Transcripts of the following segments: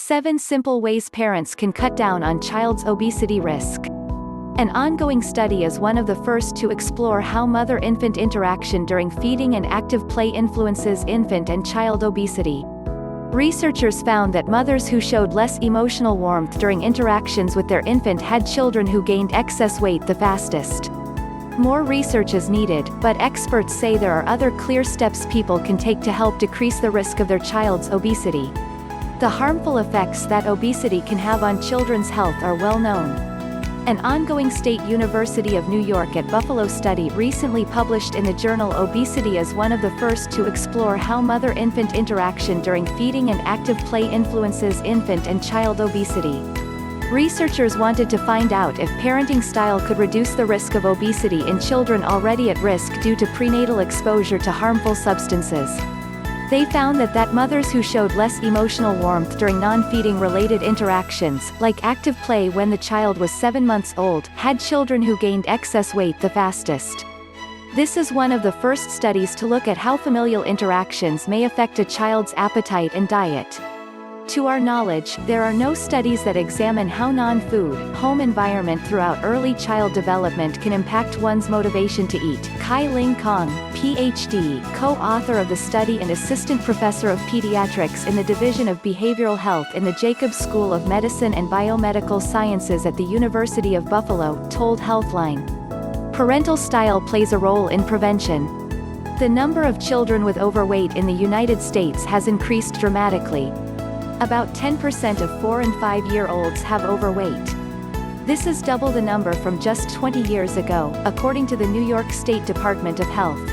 7 Simple Ways Parents Can Cut Down on Child's Obesity Risk. An ongoing study is one of the first to explore how mother-infant interaction during feeding and active play influences infant and child obesity. Researchers found that mothers who showed less emotional warmth during interactions with their infant had children who gained excess weight the fastest. More research is needed, but experts say there are other clear steps people can take to help decrease the risk of their child's obesity. The harmful effects that obesity can have on children's health are well known. An ongoing State University of New York at Buffalo study recently published in the journal Obesity is one of the first to explore how mother-infant interaction during feeding and active play influences infant and child obesity. Researchers wanted to find out if parenting style could reduce the risk of obesity in children already at risk due to prenatal exposure to harmful substances. They found that mothers who showed less emotional warmth during non-feeding related interactions, like active play when the child was 7 months old, had children who gained excess weight the fastest. This is one of the first studies to look at how familial interactions may affect a child's appetite and diet. To our knowledge, there are no studies that examine how non-food, home environment throughout early child development can impact one's motivation to eat. Kai-Ling Kong, Ph.D., co-author of the study and assistant professor of pediatrics in the Division of Behavioral Health in the Jacobs School of Medicine and Biomedical Sciences at the University of Buffalo, told Healthline. Parental style plays a role in prevention. The number of children with overweight in the United States has increased dramatically. About 10% of 4 and 5-year-olds have overweight. This is double the number from just 20 years ago, according to the New York State Department of Health.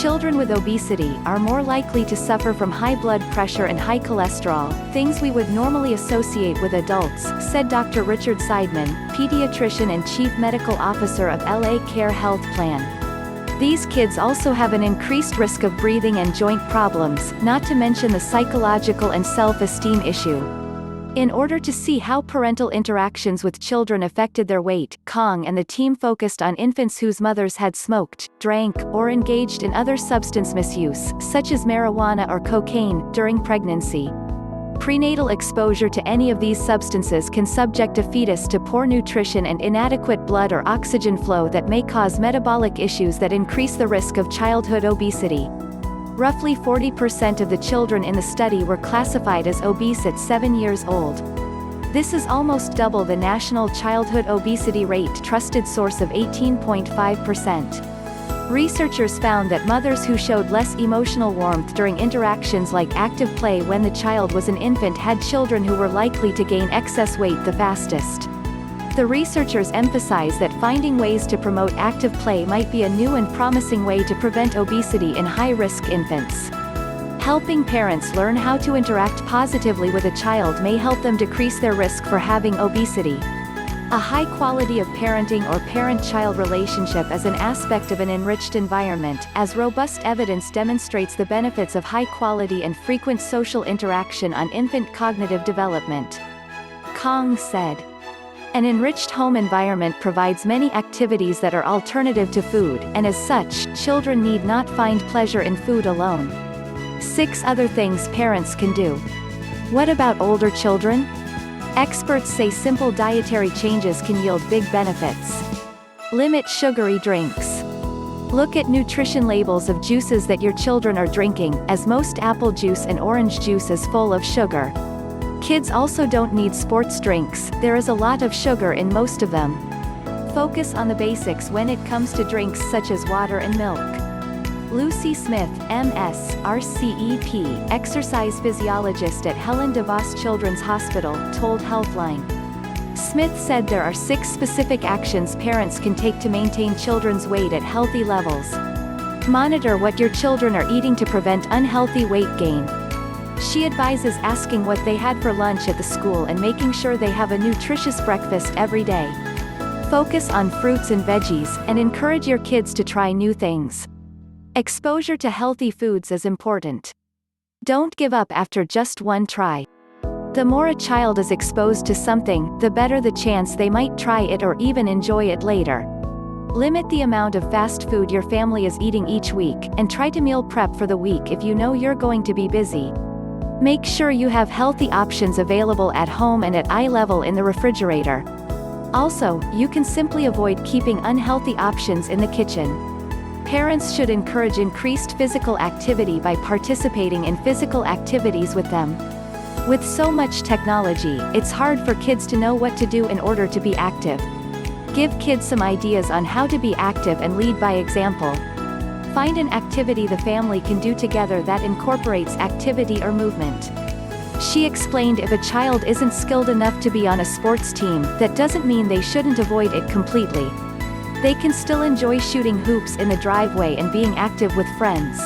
Children with obesity are more likely to suffer from high blood pressure and high cholesterol, things we would normally associate with adults, said Dr. Richard Seidman, pediatrician and chief medical officer of LA Care Health Plan. These kids also have an increased risk of breathing and joint problems, not to mention the psychological and self-esteem issue. In order to see how parental interactions with children affected their weight, Kong and the team focused on infants whose mothers had smoked, drank, or engaged in other substance misuse, such as marijuana or cocaine, during pregnancy. Prenatal exposure to any of these substances can subject a fetus to poor nutrition and inadequate blood or oxygen flow that may cause metabolic issues that increase the risk of childhood obesity. Roughly 40% of the children in the study were classified as obese at 7 years old. This is almost double the national childhood obesity rate trusted source of 18.5%. Researchers found that mothers who showed less emotional warmth during interactions like active play when the child was an infant had children who were likely to gain excess weight the fastest. The researchers emphasize that finding ways to promote active play might be a new and promising way to prevent obesity in high-risk infants. Helping parents learn how to interact positively with a child may help them decrease their risk for having obesity. A high quality of parenting or parent-child relationship is an aspect of an enriched environment, as robust evidence demonstrates the benefits of high quality and frequent social interaction on infant cognitive development. Kong said. An enriched home environment provides many activities that are alternative to food, and as such, children need not find pleasure in food alone. 6 other things parents can do. What about older children? Experts say simple dietary changes can yield big benefits. Limit sugary drinks. Look at nutrition labels of juices that your children are drinking, as most apple juice and orange juice is full of sugar. Kids also don't need sports drinks, there is a lot of sugar in most of them. Focus on the basics when it comes to drinks such as water and milk. Lucy Smith, M.S., RCEP, exercise physiologist at Helen DeVos Children's Hospital, told Healthline. Smith said there are 6 specific actions parents can take to maintain children's weight at healthy levels. Monitor what your children are eating to prevent unhealthy weight gain. She advises asking what they had for lunch at the school and making sure they have a nutritious breakfast every day. Focus on fruits and veggies, and encourage your kids to try new things. Exposure to healthy foods is important. Don't give up after just one try. The more a child is exposed to something, the better the chance they might try it or even enjoy it later. Limit the amount of fast food your family is eating each week, and try to meal prep for the week if you know you're going to be busy. Make sure you have healthy options available at home and at eye level in the refrigerator. Also, you can simply avoid keeping unhealthy options in the kitchen. Parents should encourage increased physical activity by participating in physical activities with them. With so much technology, it's hard for kids to know what to do in order to be active. Give kids some ideas on how to be active and lead by example. Find an activity the family can do together that incorporates activity or movement. She explained if a child isn't skilled enough to be on a sports team, that doesn't mean they shouldn't avoid it completely. They can still enjoy shooting hoops in the driveway and being active with friends.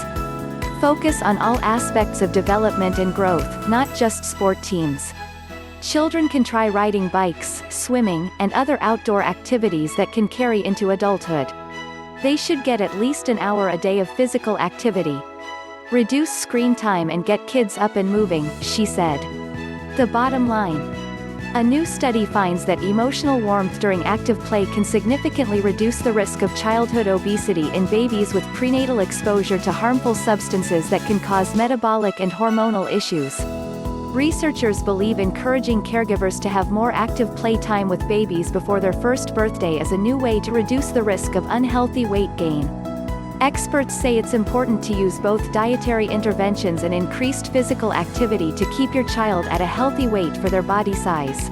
Focus on all aspects of development and growth, not just sport teams. Children can try riding bikes, swimming, and other outdoor activities that can carry into adulthood. They should get at least an hour a day of physical activity. Reduce screen time and get kids up and moving, she said. The bottom line. A new study finds that emotional warmth during active play can significantly reduce the risk of childhood obesity in babies with prenatal exposure to harmful substances that can cause metabolic and hormonal issues. Researchers believe encouraging caregivers to have more active playtime with babies before their first birthday is a new way to reduce the risk of unhealthy weight gain. Experts say it's important to use both dietary interventions and increased physical activity to keep your child at a healthy weight for their body size.